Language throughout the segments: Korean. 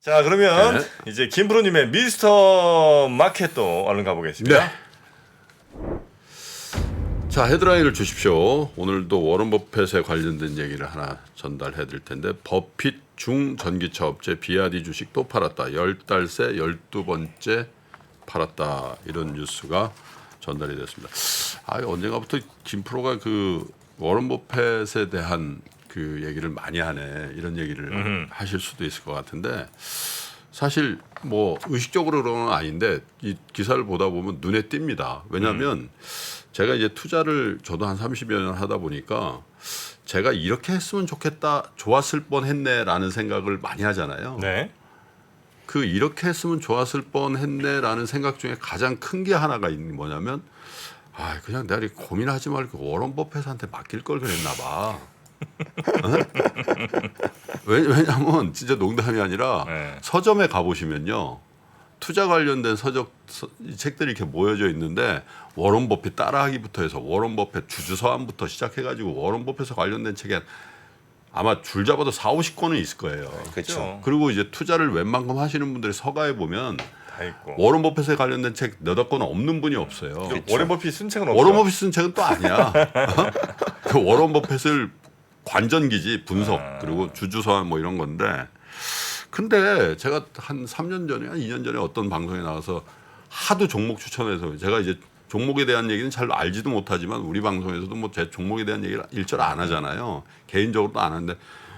자, 그러면 네. 이제 김프로님의 미스터 마켓도 얼른 가보겠습니다. 네. 자, 헤드라인을 주십시오. 오늘도 워런 버핏에 관련된 얘기를 하나 전달해 드릴 텐데, 버핏 중전기차 업체 비아디 주식 또 팔았다. 10달 새 12번째 팔았다. 이런 뉴스가 전달이 됐습니다. 언젠가부터 김프로가 그 워런 버핏에 대한 그 얘기를 많이 하네. 이런 얘기를 하실 수도 있을 것 같은데, 사실 뭐 의식적으로는 아닌데 이 기사를 보다 보면 눈에 띕니다. 왜냐하면 제가 이제 투자를 저도 한 30여 년 하다 보니까 제가 이렇게 했으면 좋겠다, 좋았을 뻔했네라는 생각을 많이 하잖아요. 네. 그 이렇게 했으면 좋았을 뻔했네라는 생각 중에 가장 큰 게 하나가 있는 뭐냐면, 그냥 내가 이렇게 고민하지 말고 워런 버핏한테 맡길 걸 그랬나 봐. 왜냐하면 진짜 농담이 아니라 네. 서점에 가보시면요, 투자 관련된 이 책들이 이렇게 모여져 있는데 워런 버핏 따라하기부터 해서 워런 버핏 주주서한부터 시작해가지고 워런 버핏에 관련된 책에 아마 줄 잡아도 40-50권은 있을 거예요. 그렇죠. 그리고 이제 투자를 웬만큼 하시는 분들이 서가에 보면 다 있고. 워런 버핏에 관련된 책 너댓 권은 없는 분이 없어요. 워렌 버핏 쓴 책은 없죠. 워런 버핏 쓴 책은 또 아니야. 그 워런 버핏을 관전기지 분석 그리고 주주서한 뭐 이런 건데, 근데 제가 한 3년 전에 한 2년 전에 어떤 방송에 나와서 하도 종목 추천해서, 제가 이제 종목에 대한 얘기는 잘 알지도 못하지만 우리 방송에서도 뭐 제 종목에 대한 얘기를 일절 안 하잖아요. 개인적으로도 안 하는데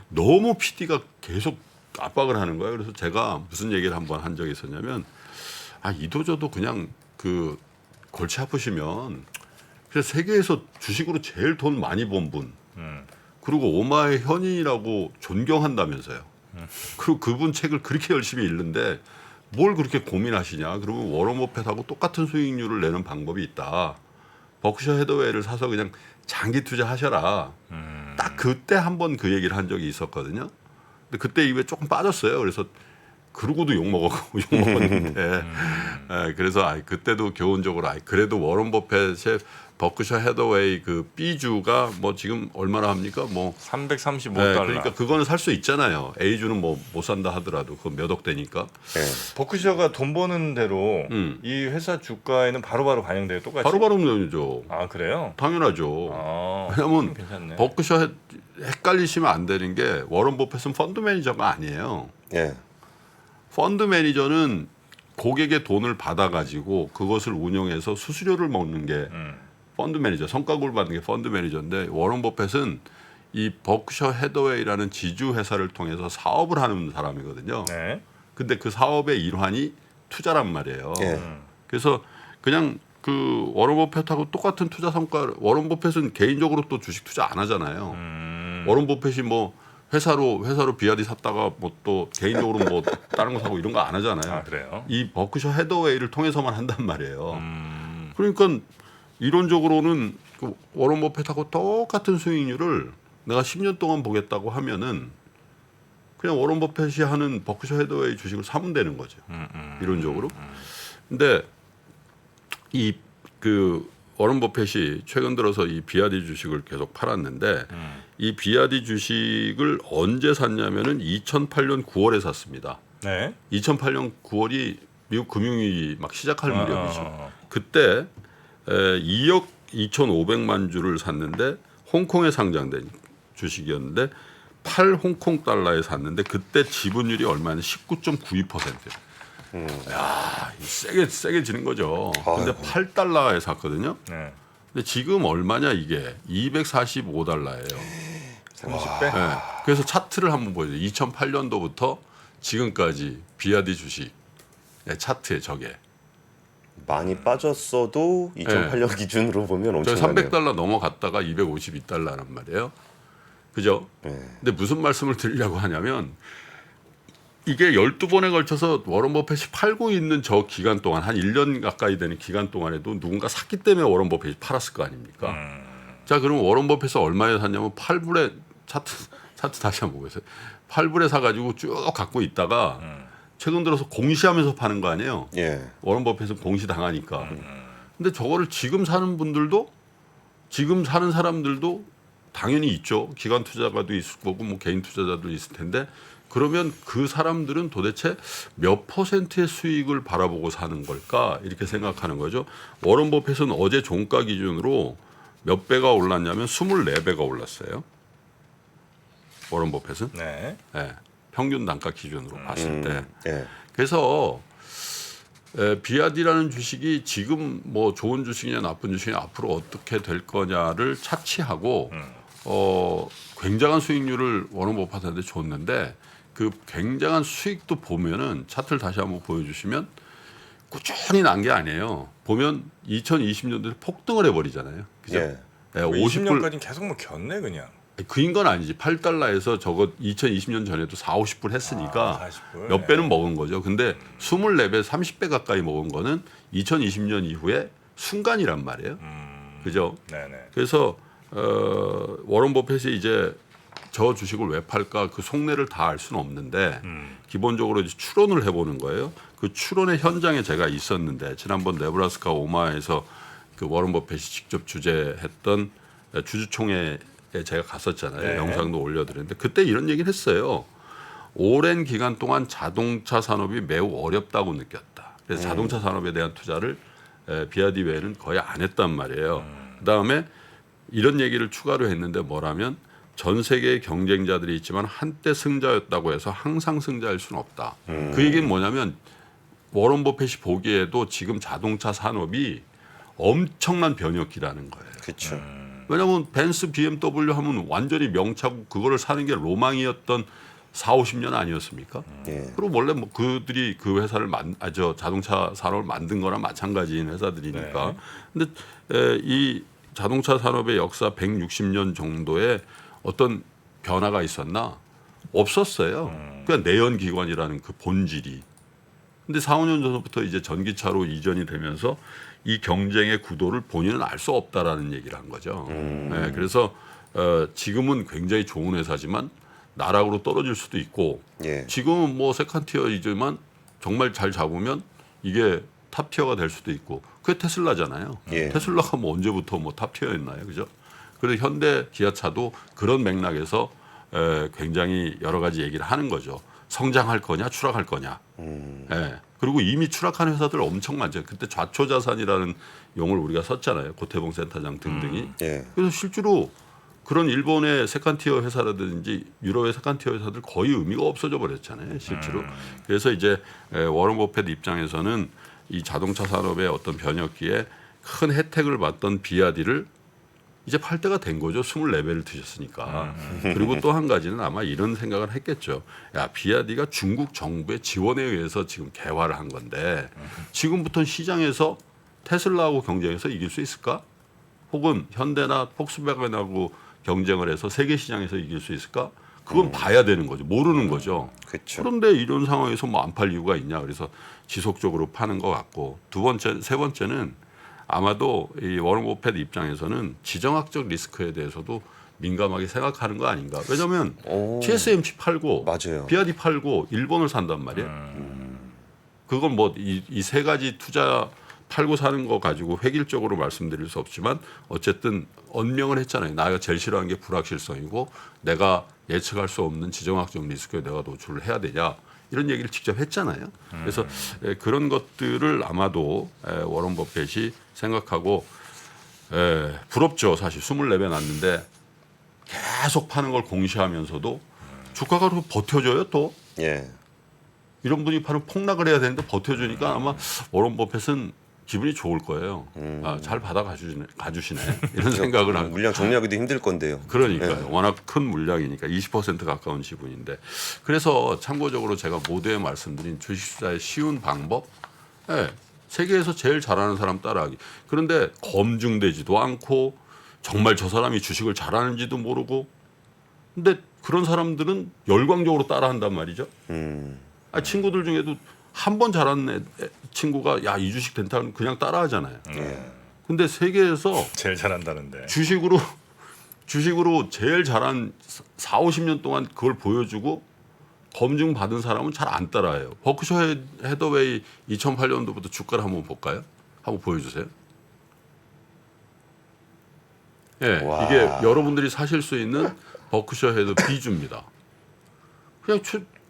너무 PD가 계속 압박을 하는 거예요. 그래서 제가 무슨 얘기를 한번 한 적이 있었냐면, 이도저도 그냥 그 골치 아프시면 그래서 세계에서 주식으로 제일 돈 많이 번 분, 그리고 오마의 현인이라고 존경한다면서요. 그리고 그분 책을 그렇게 열심히 읽는데 뭘 그렇게 고민하시냐. 그러면 워런 버핏하고 똑같은 수익률을 내는 방법이 있다. 버크셔 해더웨이를 사서 그냥 장기 투자하셔라. 딱 그때 한번 그 얘기를 한 적이 있었거든요. 근데 그때 입에 조금 빠졌어요. 그래서 그러고도 욕먹었는데 그래서 그때도 교훈적으로 그래도 워런 버핏의 버크셔 해더웨이 그 B주가 뭐 지금 얼마나 합니까? 뭐 335달러. 그러니까 그거는 살 수 있잖아요. A주는 뭐 못 산다 하더라도 그건 몇 억 되니까. 버크셔가 돈 버는 대로 이 회사 주가에는 바로바로 반영돼요. 똑같이. 바로바로 내죠. 아, 그래요? 당연하죠. 왜냐하면 괜찮네. 버크셔 헷갈리시면 안 되는 게, 워런 버핏은 펀드 매니저가 아니에요. 예. 펀드 매니저는 고객의 돈을 받아가지고 그것을 운용해서 수수료를 먹는 게 펀드 매니저, 성과급을 받는 게 펀드 매니저인데, 워런 버핏은 이 버크셔 해더웨이라는 지주 회사를 통해서 사업을 하는 사람이거든요. 네. 근데 그 사업의 일환이 투자란 말이에요. 예. 그래서 그냥 그 워런 버핏하고 똑같은 투자 성과, 워런 버핏은 개인적으로 또 주식 투자 안 하잖아요. 워런 버핏이 뭐 회사로 비아디 샀다가 뭐 또 개인적으로 뭐 다른 거 사고 이런 거 안 하잖아요. 아, 그래요? 이 버크셔 해더웨이를 통해서만 한단 말이에요. 그러니까 이론적으로는 그 워런 버핏하고 똑같은 수익률을 내가 10년 동안 보겠다고 하면은 그냥 워런 버핏이 하는 버크셔 해더웨이 주식을 사면 되는 거죠. 이론적으로. 근데 이 그 워런 버핏이 최근 들어서 이 비아디 주식을 계속 팔았는데, 이 비아디 주식을 언제 샀냐면은 2008년 9월에 샀습니다. 네. 2008년 9월이 미국 금융위기 막 시작할 무렵이죠. 그때 2억 2,500만 주를 샀는데 홍콩에 상장된 주식이었는데 8 홍콩 달러에 샀는데 그때 지분율이 얼마냐? 19.92%예요. 야, 세게 지는 거죠. 근데 8달러에 샀거든요. 네. 근데 지금 얼마냐 이게? 245달러예요. 30배? 네. 그래서 차트를 한번 보여줘요. 2008년도부터 지금까지 비아디 주식 차트에 저게. 많이 빠졌어도 2008년 기준으로 보면 저 엄청나네요. 300달러 넘어갔다가 252달러란 말이에요. 그죠? 근데 무슨 말씀을 드리려고 하냐면, 이게 12번에 걸쳐서 워런 버핏이 팔고 있는 저 기간 동안, 한 1년 가까이 되는 기간 동안에도 누군가 샀기 때문에 워런 버핏이 팔았을 거 아닙니까? 자, 그럼 워런 버핏은 얼마에 샀냐면 8불에 차트 다시 한번 보겠어요. 8불에 사가지고 쭉 갖고 있다가 최근 들어서 공시하면서 파는 거 아니에요? 예. 워런 버핏은 공시 당하니까. 근데 저거를 지금 사는 분들도, 지금 사는 사람들도 당연히 있죠. 기관 투자가도 있을 거고 뭐 개인 투자자도 있을 텐데, 그러면 그 사람들은 도대체 몇 퍼센트의 수익을 바라보고 사는 걸까 이렇게 생각하는 거죠. 워런 버핏은 어제 종가 기준으로 몇 배가 올랐냐면 24배가 올랐어요. 워런 버핏은 네. 네, 평균 단가 기준으로 봤을 때. 예. 그래서 비아디라는 주식이 지금 뭐 좋은 주식이냐 나쁜 주식이냐 앞으로 어떻게 될 거냐를 차치하고 굉장한 수익률을 워런 버핏한테 줬는데 그 굉장한 수익도 보면은 차트를 다시 한번 보여주시면 꾸준히 난 게 아니에요. 보면 2020년도에 폭등을 해버리잖아요. 그죠? 예. 네, 50불 20년까지는 계속 뭐 겼네 그냥. 그 인건 아니지. 8달러에서 저거 2020년 전에도 40, 50불 했으니까 40불. 몇 배는 먹은 거죠. 근데 24배, 30배 가까이 먹은 거는 2020년 이후에 순간이란 말이에요. 그죠? 네네. 그래서 워런 버핏이 이제 저 주식을 왜 팔까 그 속내를 다 알 수는 없는데 기본적으로 이제 추론을 해보는 거예요. 그 추론의 현장에 제가 있었는데 지난번 네브라스카 오마하에서 그 워런 버핏이 직접 주재했던 주주총회에 제가 갔었잖아요. 네. 영상도 올려드렸는데 그때 이런 얘기를 했어요. 오랜 기간 동안 자동차 산업이 매우 어렵다고 느꼈다. 그래서 자동차 산업에 대한 투자를 비아디 외에는 거의 안 했단 말이에요. 그다음에 이런 얘기를 추가로 했는데 뭐라면 전 세계의 경쟁자들이 있지만 한때 승자였다고 해서 항상 승자일 수는 없다. 그 얘기는 뭐냐면 워런 버핏이 보기에도 지금 자동차 산업이 엄청난 변혁기라는 거예요. 그렇죠. 왜냐하면 벤츠, BMW 하면 완전히 명차고 그거를 사는 게 로망이었던 4, 50년 아니었습니까? 예. 그리고 원래 뭐 그들이 그 회사를 자동차 산업을 만든 거랑 마찬가지인 회사들이니까. 근데 이 자동차 산업의 역사 160년 정도의 어떤 변화가 있었나? 없었어요. 그냥 내연기관이라는 그 본질이. 근데 4, 5년 전부터 이제 전기차로 이전이 되면서 이 경쟁의 구도를 본인은 알 수 없다라는 얘기를 한 거죠. 네, 그래서 지금은 굉장히 좋은 회사지만 나락으로 떨어질 수도 있고 예. 지금은 뭐 세컨티어이지만 정말 잘 잡으면 이게 탑티어가 될 수도 있고 그게 테슬라잖아요. 예. 테슬라가 뭐 언제부터 뭐 탑티어였나요, 그죠? 그래서 현대 기아차도 그런 맥락에서 굉장히 여러 가지 얘기를 하는 거죠. 성장할 거냐, 추락할 거냐. 예. 그리고 이미 추락한 회사들 엄청 많죠. 그때 좌초자산이라는 용어를 우리가 썼잖아요. 고태봉 센터장 등등이. 예. 그래서 실제로 그런 일본의 세컨티어 회사라든지 유럽의 세컨티어 회사들 거의 의미가 없어져 버렸잖아요. 실제로. 그래서 이제 워런 버핏 입장에서는 이 자동차 산업의 어떤 변혁기에 큰 혜택을 받던 비아디를 이제 팔 때가 된 거죠. 24배를 드셨으니까. 그리고 또 한 가지는 아마 이런 생각을 했겠죠. 야, 비아디가 중국 정부의 지원에 의해서 지금 개화를 한 건데 지금부터는 시장에서 테슬라하고 경쟁해서 이길 수 있을까? 혹은 현대나 폭스바겐하고 경쟁을 해서 세계 시장에서 이길 수 있을까? 그건 봐야 되는 거죠. 모르는 거죠. 그렇죠. 그런데 이런 상황에서 뭐 안 팔 이유가 있냐? 그래서 지속적으로 파는 것 같고 세 번째는 아마도 이 워런 버핏 입장에서는 지정학적 리스크에 대해서도 민감하게 생각하는 거 아닌가? 왜냐하면 TSMC 팔고 맞아요. 비아디 팔고 일본을 산단 말이에요. 그건 뭐 이 세 가지 투자 팔고 사는 거 가지고 획일적으로 말씀드릴 수 없지만 어쨌든 언명을 했잖아요. 나가 제일 싫어하는 게 불확실성이고 내가 예측할 수 없는 지정학적 리스크에 내가 노출을 해야 되냐. 이런 얘기를 직접 했잖아요. 그래서 그런 것들을 아마도 워런 버핏이 생각하고 부럽죠. 사실 24배 났는데 계속 파는 걸 공시하면서도 주가가 그렇게 버텨줘요 또. 예. 이런 분이 바로 폭락을 해야 되는데 버텨주니까 아마 워런 버핏은 기분이 좋을 거예요. 아, 잘 가주시네. 이런 생각을 하고. 물량 정리하기도 힘들 건데요. 그러니까요. 워낙 큰 물량이니까 20% 가까운 지분인데. 그래서 참고적으로 제가 모두에 말씀드린 주식 투자의 쉬운 방법. 세계에서 제일 잘하는 사람 따라하기. 그런데 검증되지도 않고 정말 저 사람이 주식을 잘하는지도 모르고. 근데 그런 사람들은 열광적으로 따라한단 말이죠. 친구들 중에도 한 번 잘하는 친구가 야, 이 주식 된다 하면 그냥 따라하잖아요. 근데 세계에서 제일 잘한다는데. 주식으로 제일 잘한 4, 50년 동안 그걸 보여주고 검증 받은 사람은 잘 안 따라해요. 버크셔 해더웨이 2008년도부터 주가를 한번 볼까요? 한번 보여주세요. 예, 와. 이게 여러분들이 사실 수 있는 버크셔 헤더 비주입니다. 그냥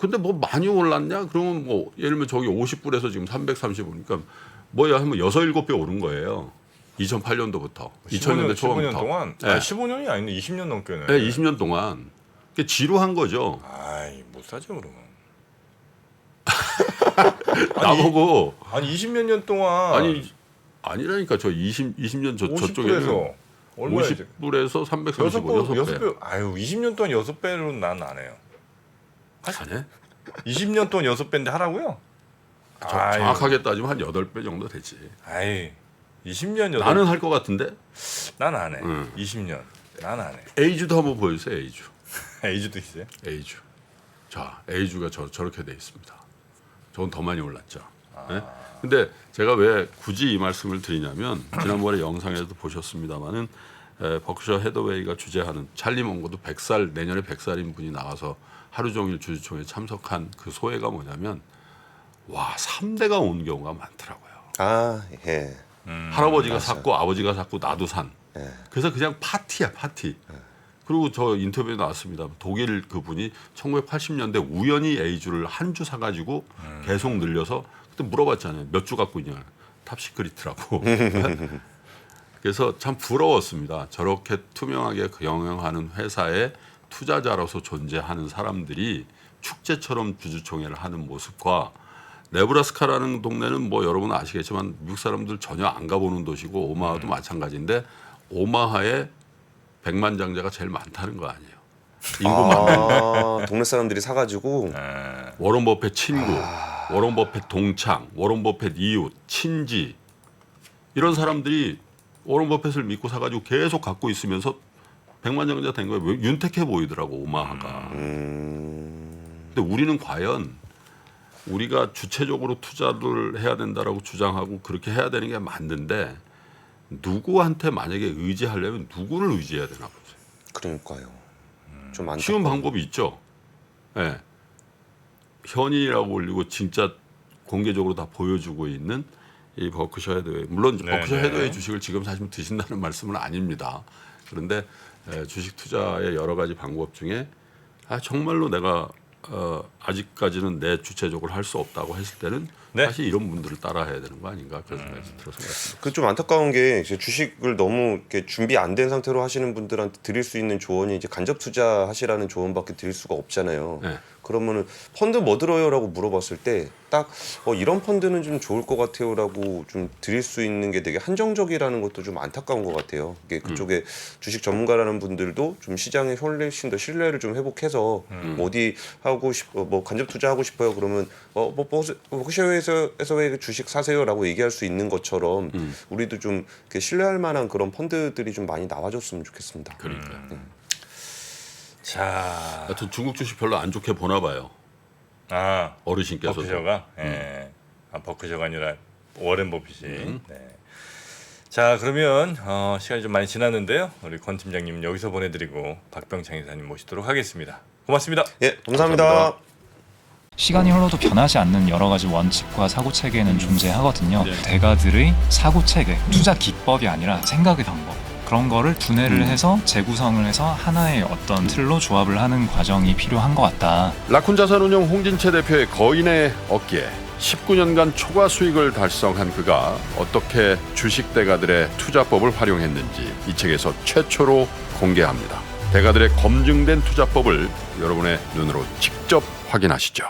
근데 뭐 많이 올랐냐? 그러면 뭐 예를 들면 저기 50불에서 지금 330이니까 뭐야 하면 6, 7배 오른 거예요. 2008년도부터 2000년대 15년 초반부터. 동안 네. 15년이 아닌데 20년 넘게네. 네, 20년 동안. 그게 지루한 거죠. 아이 못 사죠 그러면. 나보고 아니 20몇 년 동안 아니라니까 저 20년 저쪽에는 50불에서 얼마야? 50불에서 335 6배. 6배. 아유 20년 동안 6배로 난 안 해요. 하네? 20년 동안 6배인데 하라고요? 정확하게 따지면 한 8배 정도 되지. 아이 20년 8. 나는 할 것 같은데? 난 안 해. 응. 20년. 난 안 해. A주도 한번 보여주세요. A주. A주도 있어요? A주. 자, A주가 저렇게 돼 있습니다. 저건 더 많이 올랐죠. 네? 근데 제가 왜 굳이 이 말씀을 드리냐면 지난번에 영상에도 보셨습니다마는 버크셔 해더웨이가 주재하는 찰리 몽고도 100살 내년에 100살인 분이 나와서 하루 종일 주주총회에 참석한 그 소회가 뭐냐면 와 3대가 온 경우가 많더라고요. 아, 예. 할아버지가 샀고 아버지가 샀고 나도 산. 예. 그래서 그냥 파티야 파티. 그리고 저 인터뷰에 나왔습니다. 독일 그분이 1980년대 우연히 A주를 한 주 사가지고 계속 늘려서 그때 물어봤잖아요. 몇 주 갖고 있냐. 탑시크릿이라고. 그래서 참 부러웠습니다. 저렇게 투명하게 경영하는 회사에 투자자로서 존재하는 사람들이 축제처럼 주주총회를 하는 모습과 네브라스카라는 동네는 뭐 여러분 아시겠지만 미국 사람들 전혀 안 가보는 도시고 오마하도 마찬가지인데 오마하에 백만장자가 제일 많다는 거 아니에요. 인구 많은 동네 사람들이 사가지고 워런 버핏 친구, 워런 버핏 동창, 워런 버핏 이웃, 친지 이런 사람들이 워런 버핏을 믿고 사가지고 계속 갖고 있으면서 백만장자 된 거예요. 왜 윤택해 보이더라고 오마하가. 근데 우리는 과연 우리가 주체적으로 투자를 해야 된다라고 주장하고 그렇게 해야 되는 게 맞는데 누구한테 만약에 의지하려면 누구를 의지해야 되나 보세요. 그러니까요. 좀 안타까워. 쉬운 방법이 있죠. 네. 현인이라고 올리고 진짜 공개적으로 다 보여주고 있는 이 버크셔 해더웨이. 물론 버크셔 해더웨이 주식을 지금 사실 드신다는 말씀은 아닙니다. 그런데 주식 투자의 여러 가지 방법 중에 정말로 내가 아직까지는 내 주체적으로 할 수 없다고 했을 때는 사실 이런 분들을 따라해야 되는 거 아닌가 그런 생각이 들어서 그렇습니다. 그 좀 안타까운 게 이제 주식을 너무 이렇게 준비 안 된 상태로 하시는 분들한테 드릴 수 있는 조언이 이제 간접 투자하시라는 조언밖에 드릴 수가 없잖아요. 네. 그러면은 펀드 뭐 들어요라고 물어봤을 때 딱 이런 펀드는 좀 좋을 것 같아요라고 좀 드릴 수 있는 게 되게 한정적이라는 것도 좀 안타까운 것 같아요. 이게 그쪽에 주식 전문가라는 분들도 좀 시장에 훨씬 더 신뢰를 좀 회복해서 뭐 어디 하고 싶어 뭐 간접 투자하고 싶어요 그러면 뭐 버크셔에서 왜 주식 사세요라고 얘기할 수 있는 것처럼 우리도 좀 이렇게 신뢰할 만한 그런 펀드들이 좀 많이 나와줬으면 좋겠습니다. 그러니까요. 자, 하여튼 중국 주식 별로 안 좋게 보나 봐요. 어르신께서. 버크셔가 버크셔가 아니라 워렌 버핏이. 네. 자, 그러면 시간이 좀 많이 지났는데요. 우리 권 팀장님 여기서 보내드리고 박병창 이사님 모시도록 하겠습니다. 고맙습니다. 예, 감사합니다. 감사합니다. 시간이 흘러도 변하지 않는 여러 가지 원칙과 사고 체계는 존재하거든요. 대가들의 사고 체계, 투자 기법이 아니라 생각의 방법. 그런 거를 분해를 해서 재구성을 해서 하나의 어떤 틀로 조합을 하는 과정이 필요한 것 같다. 라쿤 자산운용 홍진채 대표의 거인의 어깨에 19년간 초과 수익을 달성한 그가 어떻게 주식 대가들의 투자법을 활용했는지 이 책에서 최초로 공개합니다. 대가들의 검증된 투자법을 여러분의 눈으로 직접 확인하시죠.